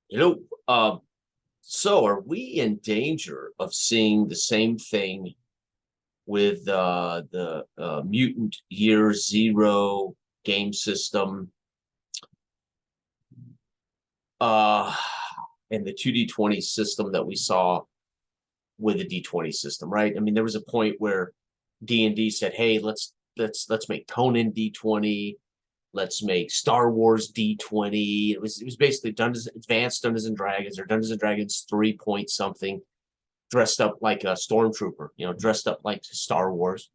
You know, so are we in danger of seeing the same thing with the Mutant Year Zero game system uh, and the 2D20 system that we saw with the D20 system, right? I mean, there was a point where D&D said, "Hey, let's make Conan D20, let's make Star Wars D20." It was basically Dungeons Advanced Dungeons and Dragons or Dungeons and Dragons 3 point something dressed up like a stormtrooper, dressed up like Star Wars.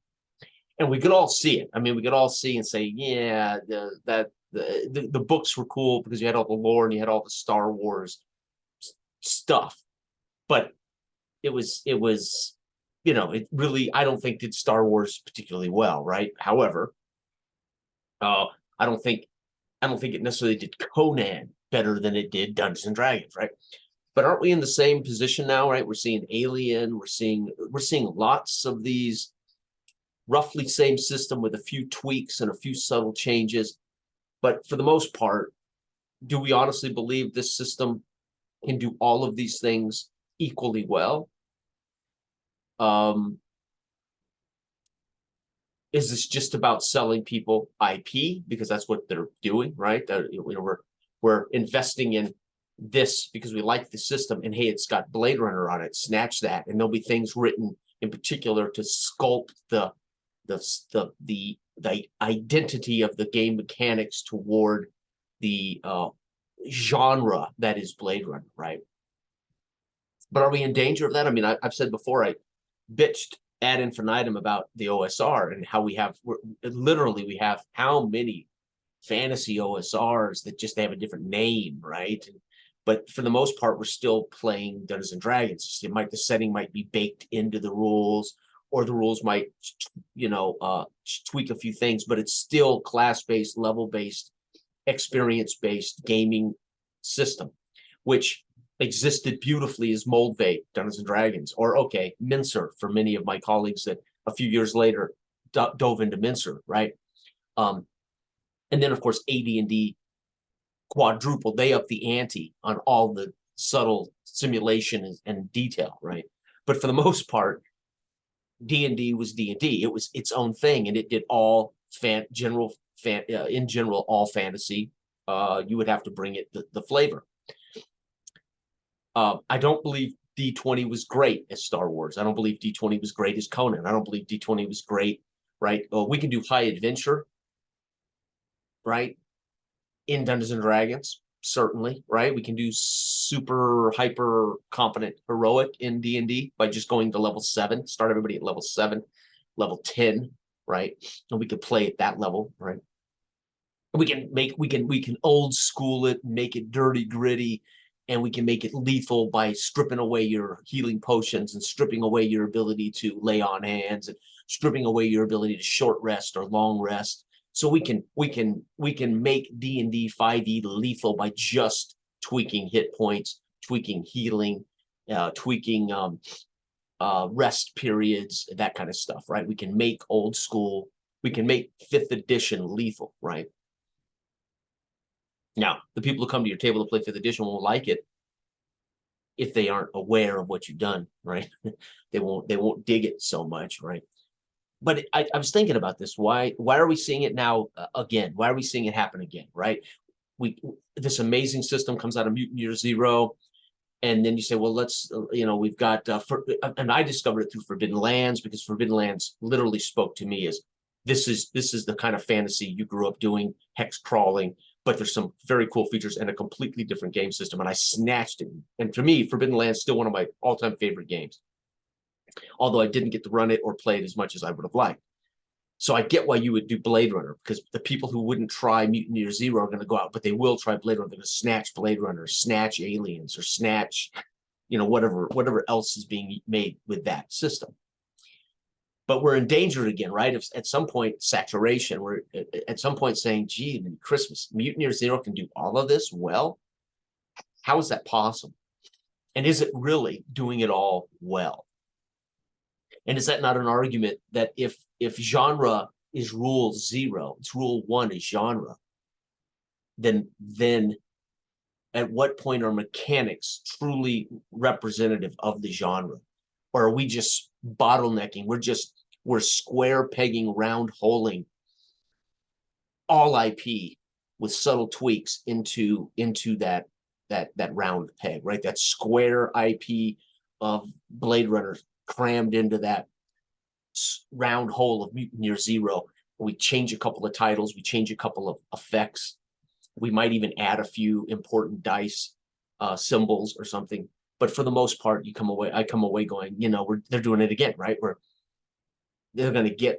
And we could all see it. I mean, we could all see and say, yeah, the books were cool because you had all the lore and you had all the Star Wars stuff. But it really, I don't think did Star Wars particularly well, right? However, uh, I don't think I don't think it necessarily did Conan better than it did Dungeons and Dragons, right? But aren't we in the same position now, right? We're seeing Alien, we're seeing lots of these roughly same system with a few tweaks and a few subtle changes. But for the most part, do we honestly believe this system can do all of these things equally well? Um, is this just about selling people IP because that's what they're doing, right? We're investing in this because we like the system, and hey, it's got Blade Runner on it. Snatch that, and there'll be things written in particular to sculpt the identity of the game mechanics toward the genre that is Blade Runner, right? But are we in danger of that? I mean, I've said before, I bitched ad infinitum about the OSR and how we have how many fantasy OSRs that just they have a different name, right? But for the most part, we're still playing Dungeons and Dragons. The setting might be baked into the rules, or the rules might, tweak a few things, but it's still class-based, level-based, experience-based gaming system, which existed beautifully as Moldvay, Dungeons and Dragons, or okay, Mincer for many of my colleagues that a few years later dove into Mincer, right? Um, and then of course AD&D quadrupled. They upped the ante on all the subtle simulation and detail, right? But for the most part, D&D was D&D. It was its own thing, and it did all in general all fantasy. You would have to bring it the flavor. I don't believe D20 was great as Star Wars. I don't believe D20 was great as Conan. I don't believe D20 was great, right? We can do high adventure, right? In Dungeons and Dragons, certainly, right? We can do super hyper competent heroic in D&D by just going to level 7, start everybody at level 7, level 10, right? And we could play at that level, right? We can old school it, make it dirty, gritty, and we can make it lethal by stripping away your healing potions and stripping away your ability to lay on hands and stripping away your ability to short rest or long rest. So we can make D&D 5e lethal by just tweaking hit points, tweaking healing, tweaking rest periods, that kind of stuff, right? We can make old school, we can make 5th edition lethal, right? Now, the people who come to your table to play 5th edition won't like it if they aren't aware of what you've done, right? They won't dig it so much, right? But I was thinking about this. Why are we seeing it now again? Why are we seeing it happen again, right? We This amazing system comes out of Mutant Year Zero, and then you say, well, we've got and I discovered it through Forbidden Lands, because Forbidden Lands literally spoke to me as this is the kind of fantasy you grew up doing, hex crawling, but there's some very cool features and a completely different game system, and I snatched it. And to me, Forbidden Lands is still one of my all-time favorite games, although I didn't get to run it or play it as much as I would have liked. So I get why you would do Blade Runner, because the people who wouldn't try Mutant Year Zero are going to go out, but they will try Blade Runner. They're going to snatch Blade Runner, snatch Aliens, or snatch, whatever else is being made with that system. But we're in danger again, right? At some point, saturation. We're at some point saying, "Gee, Christmas, Mutant Year Zero can do all of this well. How is that possible? And is it really doing it all well?" And is that not an argument that if genre is rule 0, it's rule 1 is genre, then at what point are mechanics truly representative of the genre? Or are we just bottlenecking? We're square pegging, round holing all IP with subtle tweaks into that round peg, right? That square IP of Blade Runner crammed into that round hole of Mutant Year Zero. We change a couple of titles, we change a couple of effects. We might even add a few important dice symbols or something. But for the most part, I come away going, they're doing it again, right? They're gonna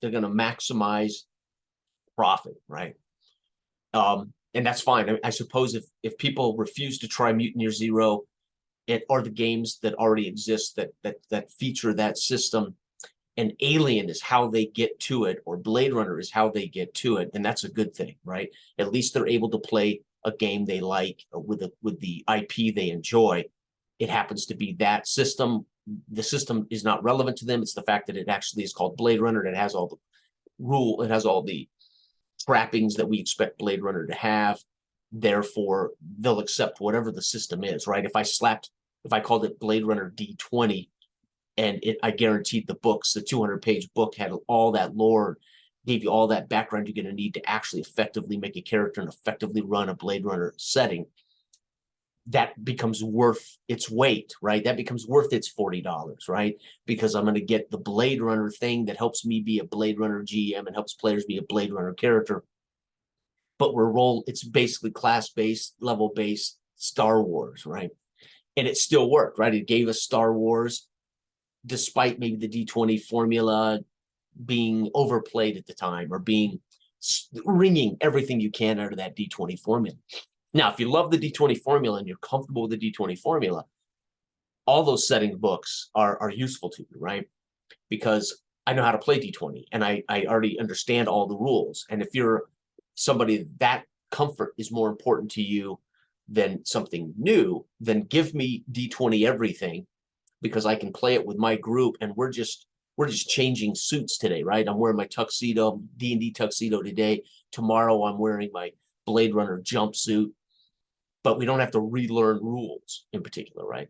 maximize profit, right? And that's fine. I suppose if people refuse to try Mutant Year Zero, or the games that already exist that feature that system, and Alien is how they get to it, or Blade Runner is how they get to it, then that's a good thing, right? At least they're able to play a game they like with the IP they enjoy. It happens to be that system. The system is not relevant to them. It's the fact that it actually is called Blade Runner, and it has all the trappings that we expect Blade Runner to have. Therefore, they'll accept whatever the system is, right? If I called it Blade Runner D20, and I guaranteed the 200-page book had all that lore, gave you all that background you're going to need to actually effectively make a character and effectively run a Blade Runner setting, that becomes worth its weight, right? That becomes worth its $40, right? Because I'm going to get the Blade Runner thing that helps me be a Blade Runner GM and helps players be a Blade Runner character. But it's basically class-based, level-based Star Wars, right? And it still worked, right? It gave us Star Wars, despite maybe the D20 formula being overplayed at the time, or wringing everything you can out of that D20 formula. Now, if you love the D20 formula and you're comfortable with the D20 formula, all those setting books are useful to you, right? Because I know how to play D20 and I already understand all the rules. And if you're somebody that comfort is more important to you than something new, then give me D20 everything, because I can play it with my group, and we're just changing suits today, right? I'm wearing my tuxedo, D&D tuxedo today. Tomorrow I'm wearing my Blade Runner jumpsuit, but we don't have to relearn rules in particular, right?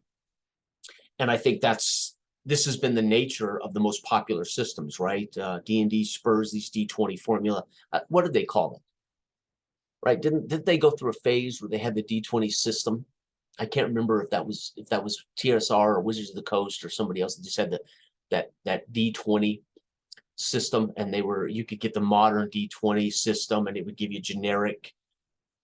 And I think this has been the nature of the most popular systems, right? D&D spurs these D20 formula. What did they call it? Right? Didn't they go through a phase where they had the D20 system? I can't remember if that was TSR or Wizards of the Coast or somebody else that just had that D20 system, and you could get the modern D20 system, and it would give you generic,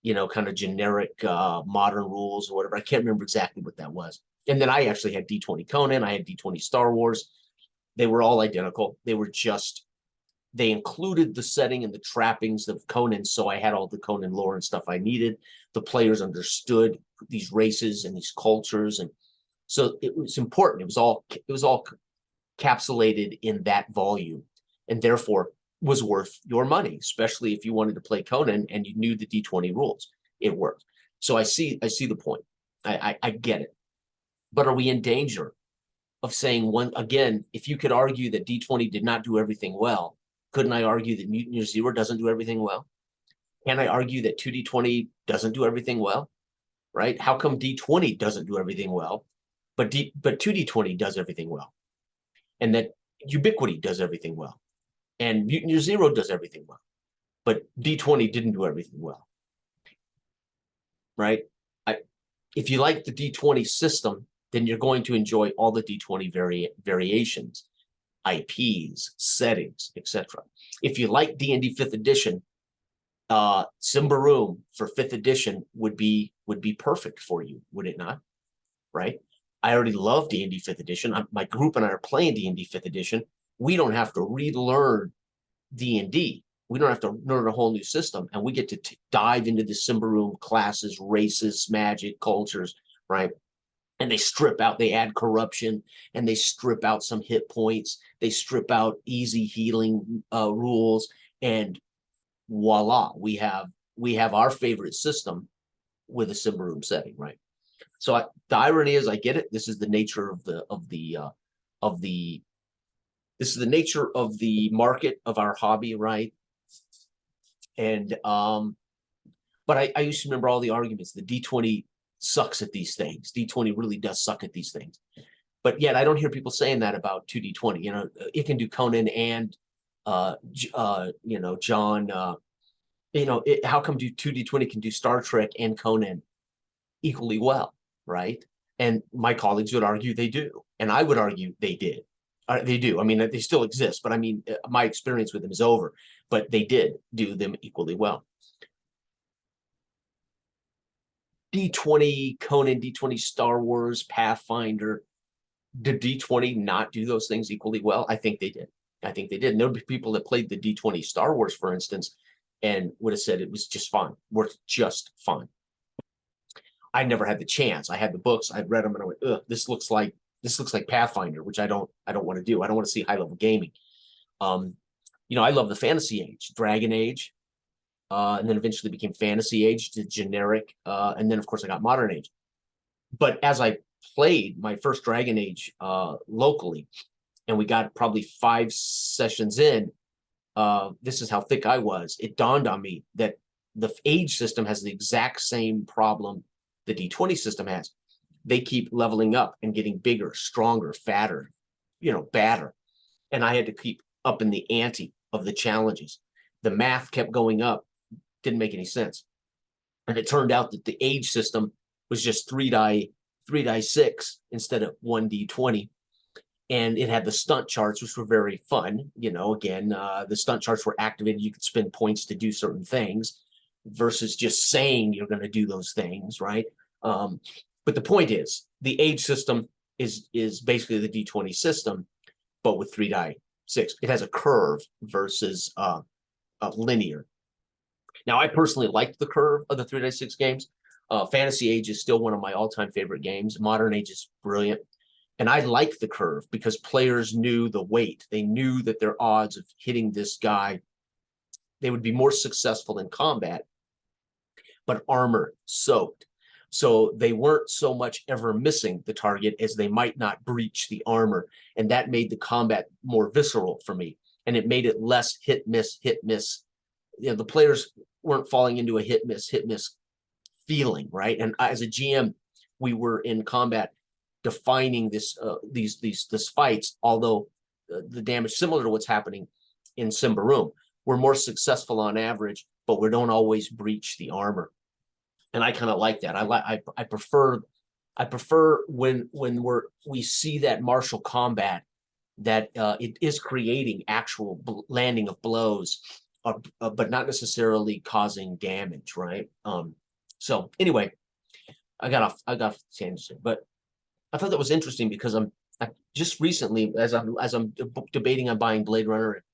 kind of generic modern rules or whatever. I can't remember exactly what that was. And then I actually had D20 Conan. I had D20 Star Wars. They were all identical. They included the setting and the trappings of Conan, so I had all the Conan lore and stuff I needed. The players understood these races and these cultures, and so it was important. It was all capsulated in that volume, and therefore was worth your money, especially if you wanted to play Conan and you knew the D20 rules. It worked. So I see the point. I get it. But are we in danger of saying if you could argue that D20 did not do everything well, couldn't I argue that Mutant Year Zero doesn't do everything well? Can I argue that 2D20 doesn't do everything well? Right? How come D20 doesn't do everything well, but 2D20 does everything well? And that Ubiquity does everything well, and Mutant Year Zero does everything well, but D20 didn't do everything well, right? If you like the D20 system, then you're going to enjoy all the D20 variations, IPs, settings, etc. If you like D&D 5th edition, Symbaroum for 5th edition would be perfect for you, would it not? Right? I already love D&D 5th edition. My group and I are playing D&D 5th edition. We don't have to relearn D&D. We don't have to learn a whole new system, and we get to dive into the Symbaroum classes, races, magic, cultures, right? And they add corruption, and they strip out some hit points. They strip out easy healing rules, and voila, we have our favorite system with a Symbaroum setting, right? So the irony is, I get it. This is the nature of the nature of the market of our hobby, right? And but But I used to remember all the arguments. The D20 sucks at these things. D20 really does suck at these things. But yet I don't hear people saying that about 2D20. You know, it can do Conan and you know, John. You know, how come 2D20 can do Star Trek and Conan equally well, right? And my colleagues would argue they do, and I would argue they did. They do. I mean, they still exist, but I mean, my experience with them is over. But they did do them equally well. D20 Conan, D20 Star Wars, Pathfinder. Did D20 not do those things equally well? I think they did. I think they did. And there would be people that played the D20 Star Wars, for instance, and would have said it was just fine, worked just fine. I never had the chance. I had the books, I'd read them, and I went, ugh, this looks like Pathfinder, which I don't want to do. I don't want to see high level gaming. You know, I love the fantasy age, Dragon Age, and then eventually became Fantasy Age, the generic, and then of course I got Modern Age. But as I played my first Dragon Age locally, and we got probably 5 sessions in, this is how thick I was. It dawned on me that the age system has the exact same problem the D20 system has. They keep leveling up and getting bigger, stronger, fatter, you know, badder. And I had to keep up in the ante of the challenges. The math kept going up, didn't make any sense. And it turned out that the age system was just 3 die 6 instead of 1d20. And it had the stunt charts, which were very fun. You know, again, the stunt charts were activated. You could spend points to do certain things versus just saying you're going to do those things, right? But the point is, the age system is basically the D20 system, but with 3 die 6. It has a curve versus linear. Now, I personally liked the curve of the 3 die 6 games. Fantasy Age is still one of my all-time favorite games. Modern Age is brilliant. And I like the curve because players knew the weight. They knew that their odds of hitting this guy, they would be more successful in combat, but armor soaked. So they weren't so much ever missing the target as they might not breach the armor. And that made the combat more visceral for me. And it made it less hit, miss, hit, miss. You know, the players weren't falling into a hit, miss feeling, right? And as a GM, we were in combat defining this these fights, although the damage similar to what's happening in Symbaroum. We're more successful on average, but we don't always breach the armor. And I kind of like that. I prefer when we see that martial combat that it is creating actual landing of blows, but not necessarily causing damage, right? So anyway, I got off tangent, but I thought that was interesting because I just recently, as I'm debating on buying Blade Runner,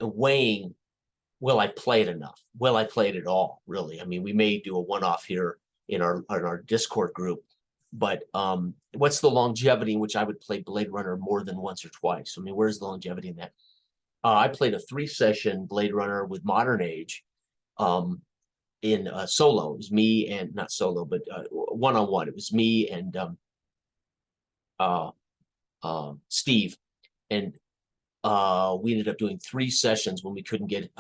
weighing, will I play it enough? Will I play it at all? Really? I mean, we may do a one-off here in our Discord group, but what's the longevity in which I would play Blade Runner more than once or twice? I mean, where's the longevity in that? I played a 3-session Blade Runner with Modern Age, in solo. It was me and not solo, but one-on-one. It was me and Steve, and we ended up doing 3 sessions when we couldn't get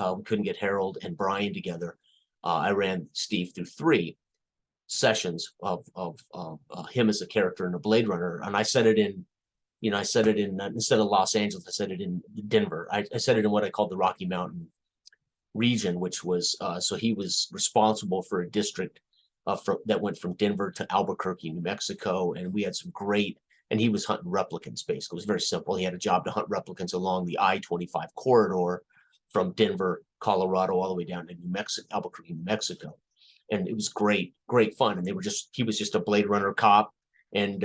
Harold and Brian together. I ran Steve through 3 sessions of him as a character in a Blade Runner, and I said it in, you know, I said it in instead of Los Angeles, I said it in Denver. I said it in what I called the Rocky Mountain region, which was so he was responsible for a district that went from Denver to Albuquerque, New Mexico, and we had some great. And he was hunting replicants. Basically, it was very simple. He had a job to hunt replicants along the I-25 corridor from Denver, Colorado, all the way down to New Mexico, Albuquerque, New Mexico, and it was great fun. And he was just a Blade Runner cop, and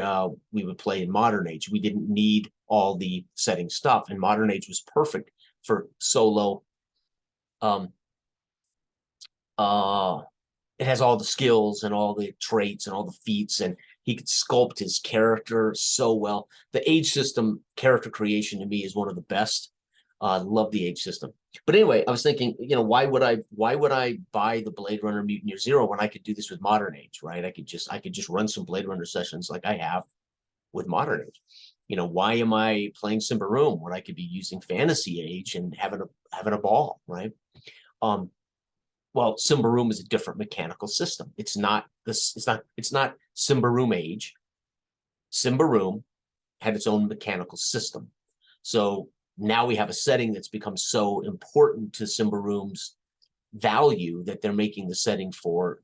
we would play in Modern Age. We didn't need all the setting stuff, and Modern Age was perfect for solo. It has all the skills and all the traits and all the feats, and he could sculpt his character so well. The age system character creation to me is one of the best. I love the age system. But anyway, I was thinking, you know, why would I buy the Blade Runner Mutant Year Zero when I could do this with Modern Age, right? I could just run some Blade Runner sessions like I have with Modern Age. You know, why am I playing Symbaroum when I could be using Fantasy Age and having a ball, right? Well, Symbaroum is a different mechanical system. It's not this. It's not Symbaroum Age. Symbaroum had its own mechanical system. So now we have a setting that's become so important to Symbaroum's value that they're making the setting for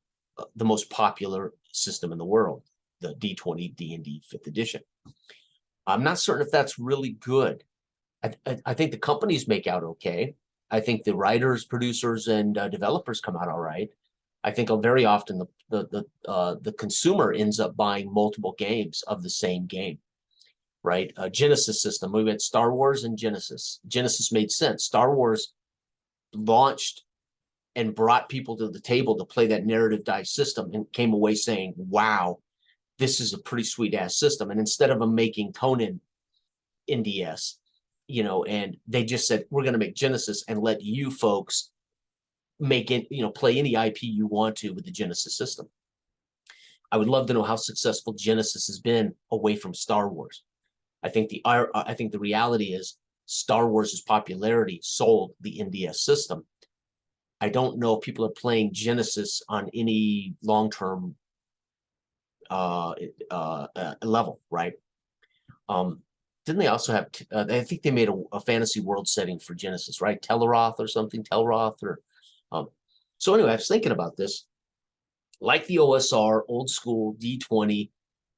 the most popular system in the world, the D20 D&D 5th edition. I'm not certain if that's really good. I think the companies make out okay. I think the writers, producers, and developers come out all right. I think very often the consumer ends up buying multiple games of the same game, right? Genesis system. We went Star Wars and Genesis. Genesis made sense. Star Wars launched and brought people to the table to play that narrative dice system and came away saying, wow, this is a pretty sweet ass system. And instead of them making Conan NDS, you know, and they just said, we're going to make Genesis and let you folks make it, you know, play any IP you want to with the Genesis system. I would love to know how successful Genesis has been away from Star Wars. I think the reality is Star Wars' popularity sold the NDS system. I don't know if people are playing Genesis on any long-term level, right? Didn't they also have, I think they made a fantasy world setting for Genesis, right? Teleroth or something, Telroth or, so anyway, I was thinking about this. Like the OSR, old school D20,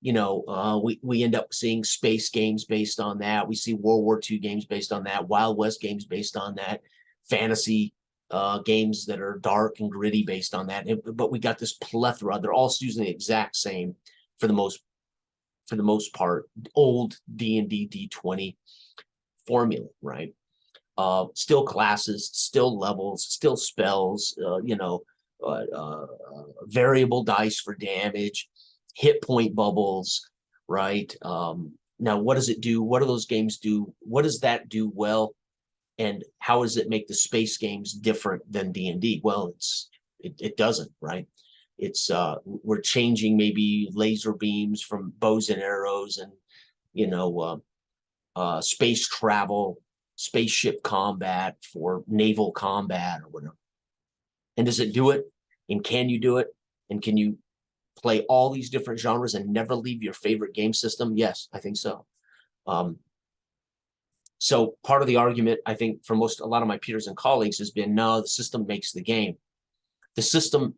you know, we end up seeing space games based on that. We see World War II games based on that, Wild West games based on that, fantasy games that are dark and gritty based on that. But we got this plethora. They're all using the exact same, for the most part, old D&D D20 formula, right? Still classes, still levels, still spells, you know, variable dice for damage, hit point bubbles, right? Now, what does it do? What do those games do? What does that do well? And how does it make the space games different than D&D? Well, it doesn't, right? It's we're changing maybe laser beams from bows and arrows, and you know, space travel, spaceship combat for naval combat or whatever. And does it do it? And can you do it? And can you play all these different genres and never leave your favorite game system? Yes, I think so. So part of the argument, I think, for a lot of my peers and colleagues has been, no, the system makes the game. The system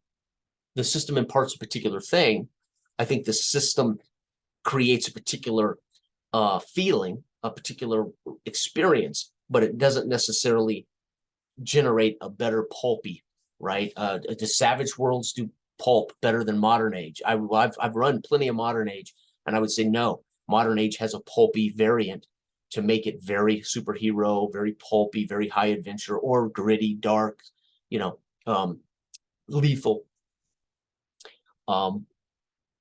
imparts a particular thing. I think the system creates a particular feeling, a particular experience, but it doesn't necessarily generate a better pulpy, right? The Savage Worlds do pulp better than Modern Age. I've run plenty of Modern Age, and I would say no, Modern Age has a pulpy variant to make it very superhero, very pulpy, very high adventure, or gritty, dark, you know, lethal.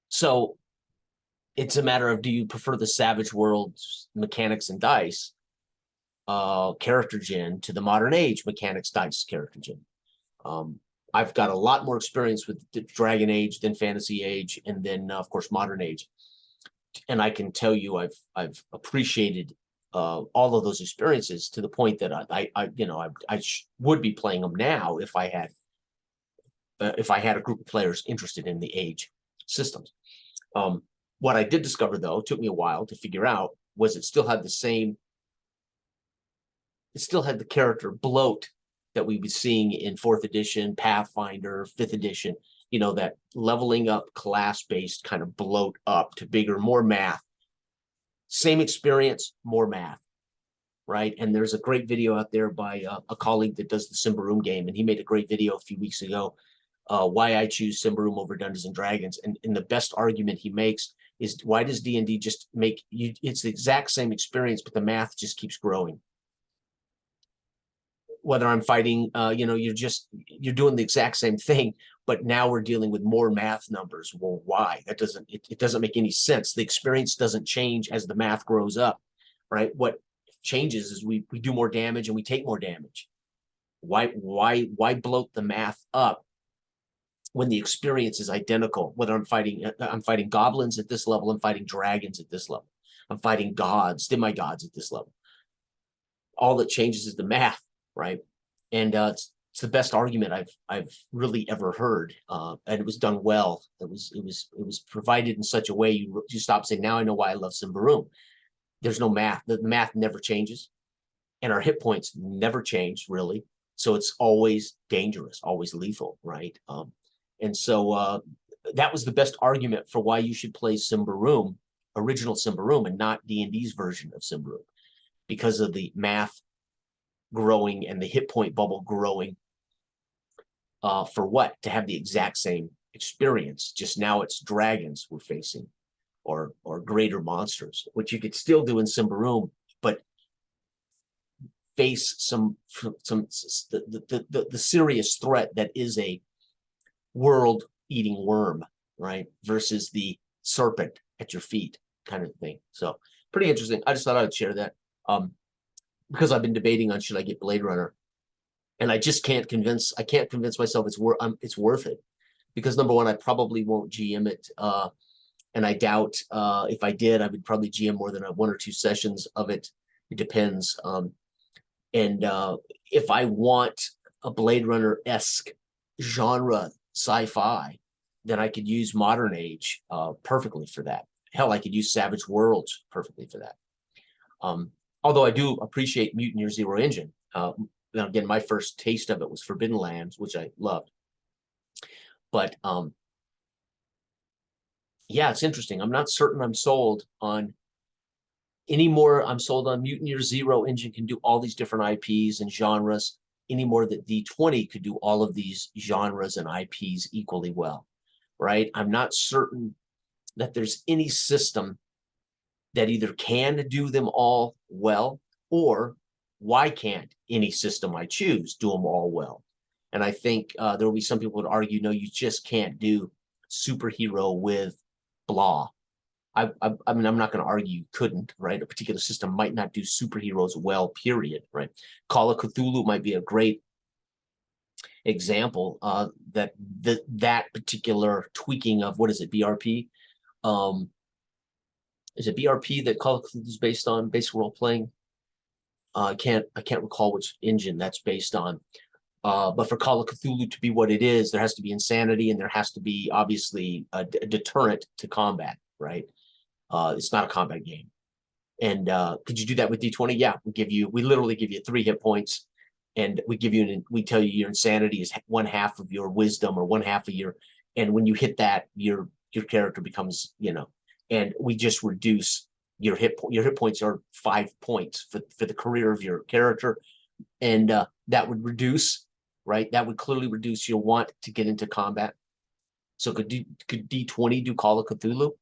So it's a matter of, do you prefer the Savage Worlds mechanics and dice character gen to the Modern Age mechanics dice character gen? I've got a lot more experience with the Dragon Age than Fantasy Age, and then of course Modern Age, and I can tell you I've appreciated all of those experiences to the point that I would be playing them now if I had a group of players interested in the Age systems. What I did discover, though, took me a while to figure out, was it still had the character bloat that we were seeing in 4th edition, Pathfinder, 5th edition, you know, that leveling up class-based kind of bloat up to bigger, more math. Same experience, more math, right? And there's a great video out there by a colleague that does the Symbaroum game, and he made a great video a few weeks ago, why I choose Symbaroum over Dungeons and Dragons. And the best argument he makes is, why does D&D just make you, it's the exact same experience, but the math just keeps growing. Whether I'm fighting, you know, you're doing the exact same thing, but now we're dealing with more math numbers. Well, why? That doesn't, it doesn't make any sense. The experience doesn't change as the math grows up, right? What changes is we do more damage and we take more damage. Why bloat the math up when the experience is identical? Whether I'm fighting goblins at this level, I'm fighting dragons at this level, I'm fighting gods, demigods at this level. All that changes is the math, right? And it's the best argument I've really ever heard, and it was done well. It was provided in such a way you stop saying, now I know why I love Symbaroum. There's no math. The math never changes, and our hit points never change really. So it's always dangerous, always lethal, right? And so that was the best argument for why you should play Symbaroum, original Symbaroum, and not D&D's version of Symbaroum, because of the math growing and the hit point bubble growing. For what? To have the exact same experience, just now it's dragons we're facing, or greater monsters, which you could still do in Symbaroum, but face the serious threat that is a world-eating worm, right? Versus the serpent at your feet kind of thing. So pretty interesting. I just thought I'd share that. Because I've been debating on should I get Blade Runner, and I just can't convince myself it's worth it, because number one, I probably won't GM it, and I doubt if I did, I would probably GM more than one or two sessions of it. It depends. And if I want a Blade Runner-esque genre sci-fi, then I could use Modern Age perfectly for that. Hell, I could use Savage Worlds perfectly for that. Although I do appreciate Mutant Year Zero Engine. Now, again, my first taste of it was Forbidden Lands, which I loved. But yeah, it's interesting. I'm not certain I'm sold on anymore. I'm sold on Mutant Year Zero Engine can do all these different IPs and genres anymore that D20 could do all of these genres and IPs equally well, right? I'm not certain that there's any system that either can do them all well, or why can't any system I choose do them all well? And I think there will be some people would argue, no, you just can't do superhero with blah. I mean, I'm not going to argue you couldn't, right? A particular system might not do superheroes well, period, right? Call of Cthulhu might be a great example that particular tweaking of, what is it, BRP? Is it BRP that Call of Cthulhu is based on, basic role playing? I can't recall which engine that's based on. But for Call of Cthulhu to be what it is, there has to be insanity, and there has to be obviously a deterrent to combat, right? It's not a combat game. And could you do that with D20? Yeah, we literally give you 3 hit points, and we tell you your insanity is 1/2 of your wisdom, or 1/2 of your, and when you hit that, your character becomes, and we just reduce your hit points are 5 points for the career of your character, and that would reduce, right? That would clearly reduce your want to get into combat. So could D20 do Call of Cthulhu?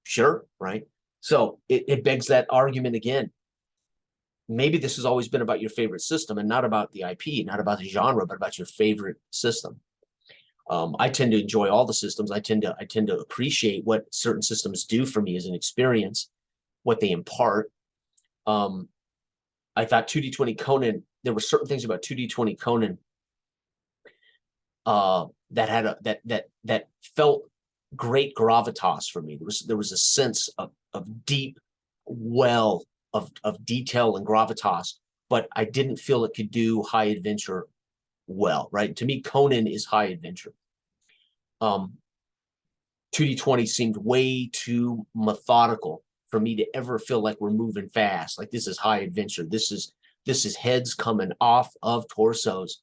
Sure, right? So it begs that argument again. Maybe this has always been about your favorite system, and not about the IP, not about the genre, but about your favorite system. I tend to enjoy all the systems. I tend to appreciate what certain systems do for me as an experience, what they impart. I thought 2D20 Conan, there were certain things about 2D20 Conan that had that felt great gravitas for me. There was a sense of deep well of detail and gravitas, but I didn't feel it could do high adventure well, right? To me, Conan is high adventure. 2D20 seemed way too methodical for me to ever feel like we're moving fast. Like this is high adventure. This is heads coming off of torsos,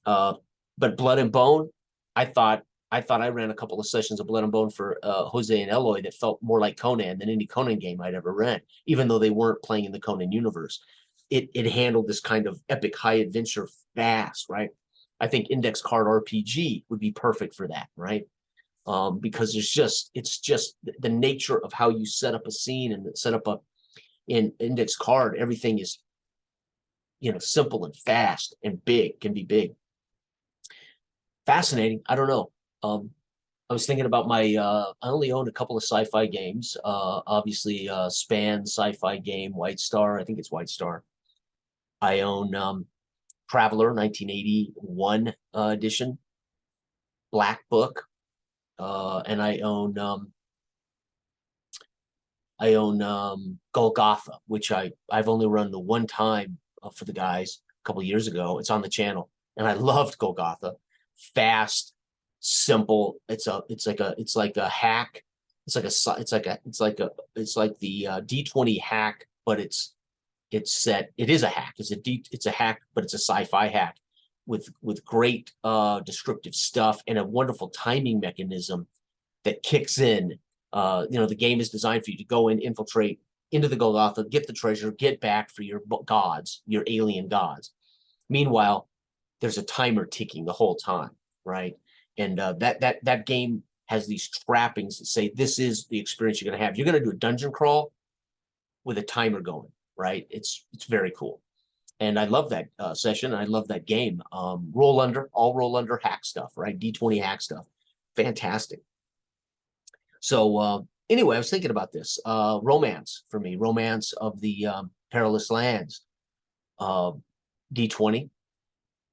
but Blood and Bone, I thought I ran a couple of sessions of Blood and Bone for Jose and Eloy that felt more like Conan than any Conan game I'd ever ran, even though they weren't playing in the Conan universe. It handled this kind of epic high adventure fast, right? I think Index Card RPG would be perfect for that, right? Because it's just the nature of how you set up a scene and set up in Index Card. Everything is, simple and fast and big, can be big. Fascinating. I don't know. I was thinking about I only own a couple of sci-fi games. Obviously, Span sci-fi game, White Star. I think it's White Star. I own Traveler 1981 edition, Black Book, and I own Golgotha, which I've only run the one time for the guys. couple years ago. It's on the channel, and I loved Golgotha. Fast, simple. It's like a hack. It's like the D20 hack, but it is a hack. It's a hack, but it's a sci-fi hack with great descriptive stuff and a wonderful timing mechanism that kicks in. The game is designed for you to go in, infiltrate into the Golgotha, get the treasure, get back for your gods, your alien gods. Meanwhile, there's a timer ticking the whole time, right? And that game has these trappings that say this is the experience you're going to have. You're going to do a dungeon crawl with a timer going, right? It's very cool. And I love that session. I love that game. All roll under hack stuff, right? D20 hack stuff. Fantastic. So anyway, I was thinking about this. Romance for me, Romance of the Perilous Lands. D20,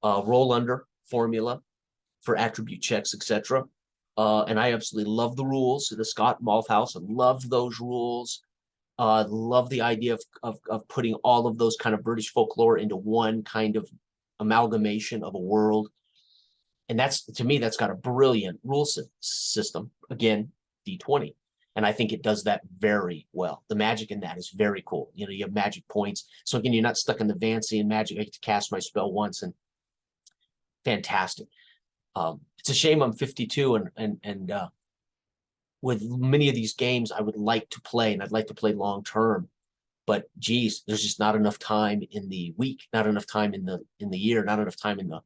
roll under formula for attribute checks, etc. And I absolutely love the rules. The Scott Malthouse, I love those rules. Love the idea of putting all of those kind of British folklore into one kind of amalgamation of a world. And that's, to me, that's got a brilliant rule system. Again, D20. And I think it does that very well. The magic in that is very cool. You have magic points. So again, you're not stuck in the Vancian magic. I get to cast my spell once, and fantastic. It's a shame I'm 52 and with many of these games I would like to play, and I'd like to play long term, but geez, there's just not enough time in the week, not enough time in the year, not enough time in the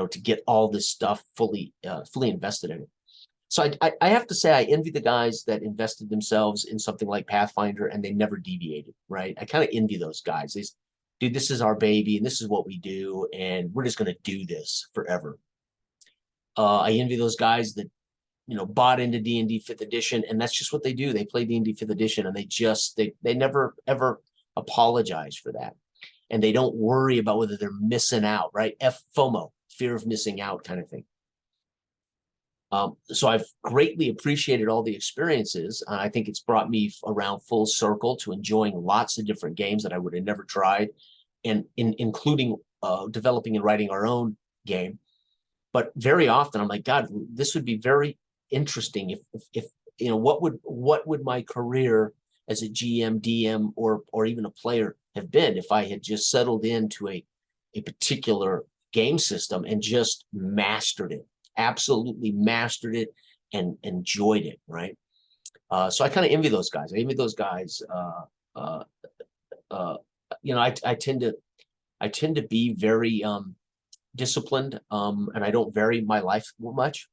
to get all this stuff fully invested in it. So I have to say I envy the guys that invested themselves in something like Pathfinder and they never deviated, right? I kind of envy those guys. Dude, this is our baby and this is what we do, and we're just going to do this forever. I envy those guys that bought into D&D 5th edition, and that's just what they do. They play D&D 5th edition, and they never ever apologize for that, and they don't worry about whether they're missing out, right? FOMO, fear of missing out, kind of thing. So I've greatly appreciated all the experiences. I think it's brought me around full circle to enjoying lots of different games that I would have never tried, and including developing and writing our own game. But very often I'm like, God, this would be very interesting if what would my career as a GM, DM, or even a player have been if I had just settled into a particular game system and just mastered it, absolutely mastered it and enjoyed it, right? So I kind of envy those guys. I envy those guys. I tend to be very disciplined, and I don't vary my life much.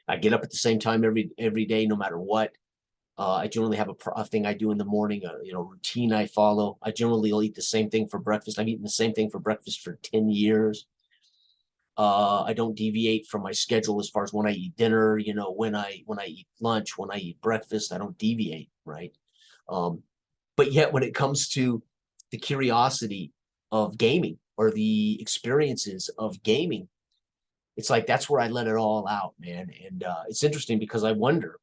I get up at the same time every day, no matter what. I generally have a thing I do in the morning, routine I follow. I generally will eat the same thing for breakfast. I've eaten the same thing for breakfast for 10 years. I don't deviate from my schedule as far as when I eat dinner, when I eat lunch, when I eat breakfast, I don't deviate, right? But yet when it comes to the curiosity of gaming or the experiences of gaming, it's like that's where I let it all out, man. And it's interesting because I wonder,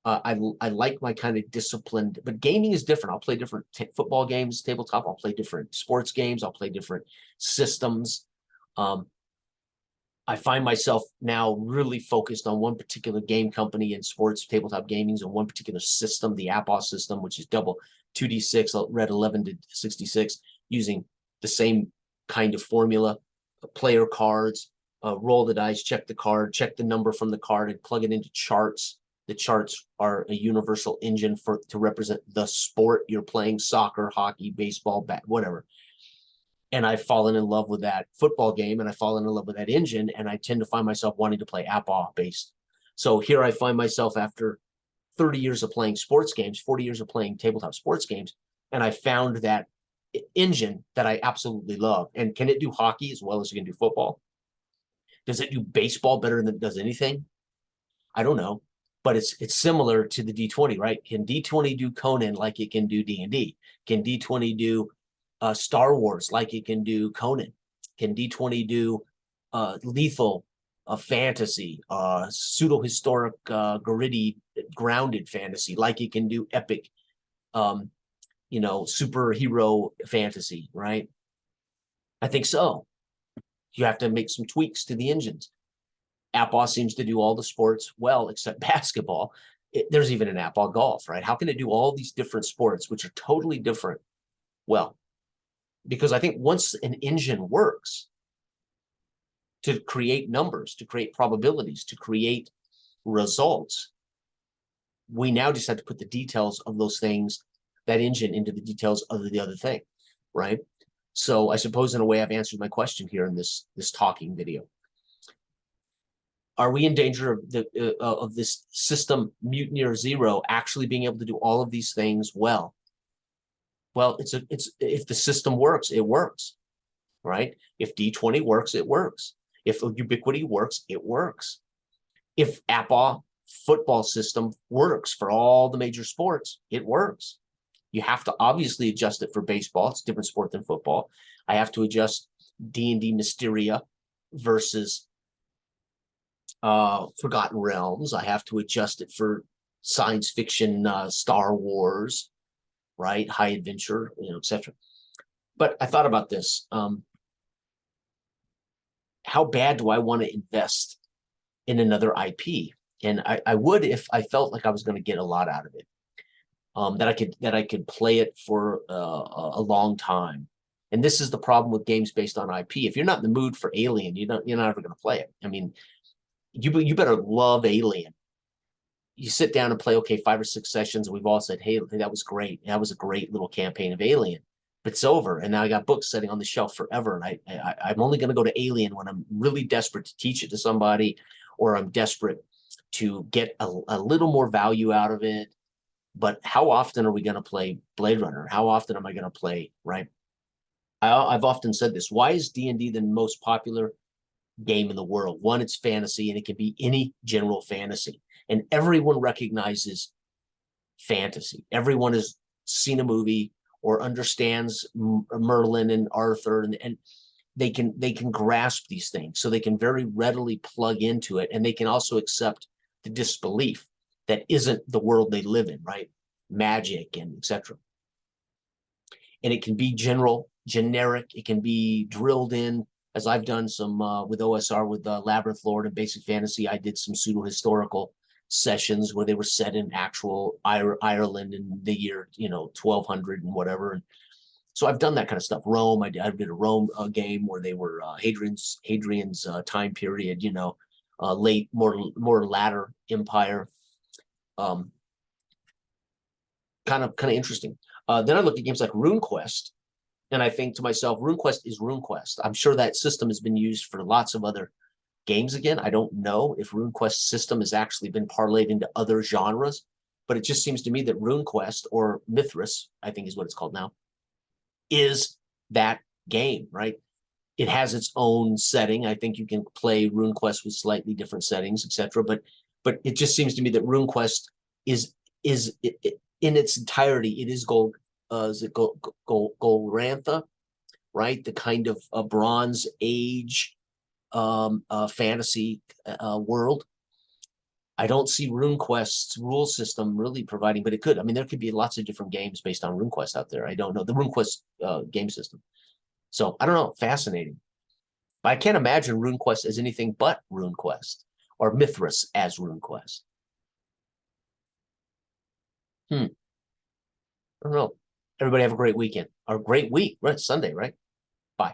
I like my kind of disciplined, but gaming is different. I'll play different football games, tabletop. I'll play different sports games. I'll play different systems. I find myself now really focused on one particular game company in sports tabletop gaming, and one particular system, the APOS system, which is double 2d6, read 11 to 66, using the same kind of formula, player cards, roll the dice, check the card, check the number from the card, and plug it into charts. The charts are a universal engine to represent the sport you're playing: soccer, hockey, baseball, whatever. And I've fallen in love with that football game, and I've fallen in love with that engine, and I tend to find myself wanting to play APA based. So here I find myself after 30 years of playing sports games, 40 years of playing tabletop sports games, and I found that engine that I absolutely love. And can it do hockey as well as it can do football? Does it do baseball better than it does anything? I don't know, but it's similar to the D20, right? Can D20 do Conan like it can do D&D? Can D20 do Star Wars like it can do Conan? Can D20 do lethal fantasy, pseudo-historic, gritty, grounded fantasy like it can do epic, superhero fantasy, right? I think so. You have to make some tweaks to the engines. Apple seems to do all the sports well, except basketball. There's even an Apple golf, right? How can it do all these different sports, which are totally different? Well, because I think once an engine works to create numbers, to create probabilities, to create results, we now just have to put the details of those things, that engine, into the details of the other thing, right? So I suppose in a way I've answered my question here in this talking video. Are we in danger of this system Mutineer Zero actually being able to do all of these things well? Well, if the system works, it works, right? If D20 works, it works. If Ubiquity works, it works. If Apple football system works for all the major sports, it works. You have to obviously adjust it for baseball. It's a different sport than football. I have to adjust D&D Mysteria versus Forgotten Realms. I have to adjust it for science fiction, Star Wars, right? High adventure, etc. But I thought about this. How bad do I want to invest in another IP? And I would if I felt like I was going to get a lot out of it. That I could play it for a long time. And this is the problem with games based on IP. If you're not in the mood for Alien, you're not ever going to play it. I mean, you better love Alien. You sit down and play, okay, 5 or 6 sessions, and we've all said, hey, that was great. That was a great little campaign of Alien. But it's over, and now I got books sitting on the shelf forever, and I'm only going to go to Alien when I'm really desperate to teach it to somebody, or I'm desperate to get a little more value out of it. But how often are we going to play Blade Runner? How often am I going to play, right? I've often said this. Why is D&D the most popular game in the world? One, it's fantasy, and it can be any general fantasy. And everyone recognizes fantasy. Everyone has seen a movie or understands Merlin and Arthur, and they can grasp these things. So they can very readily plug into it, and they can also accept the disbelief that isn't the world they live in, right? Magic and etc. And it can be generic. It can be drilled in, as I've done some with OSR with Labyrinth Lord and Basic Fantasy. I did some pseudo-historical sessions where they were set in actual Ireland in the year 1200 and whatever. And so I've done that kind of stuff. Rome, I did a Rome game where they were Hadrian's time period, late, more latter empire. Kind of interesting. Then I look at games like RuneQuest, and I think to myself, RuneQuest is RuneQuest. I'm sure that system has been used for lots of other games again. I don't know if RuneQuest system has actually been parlayed into other genres, but it just seems to me that RuneQuest, or Mithras, I think is what it's called now, is that game, right? It has its own setting. I think you can play RuneQuest with slightly different settings, etc. But it just seems to me that RuneQuest is in its entirety, it is Golgantha, right? The kind of a Bronze Age fantasy world. I don't see RuneQuest's rule system really providing, but it could. I mean, there could be lots of different games based on RuneQuest out there. I don't know the RuneQuest game system. So I don't know. Fascinating. But I can't imagine RuneQuest as anything but RuneQuest, or Mithras as RuneQuest. I don't know. Everybody have a great weekend or great week. Right, Sunday, right? Bye.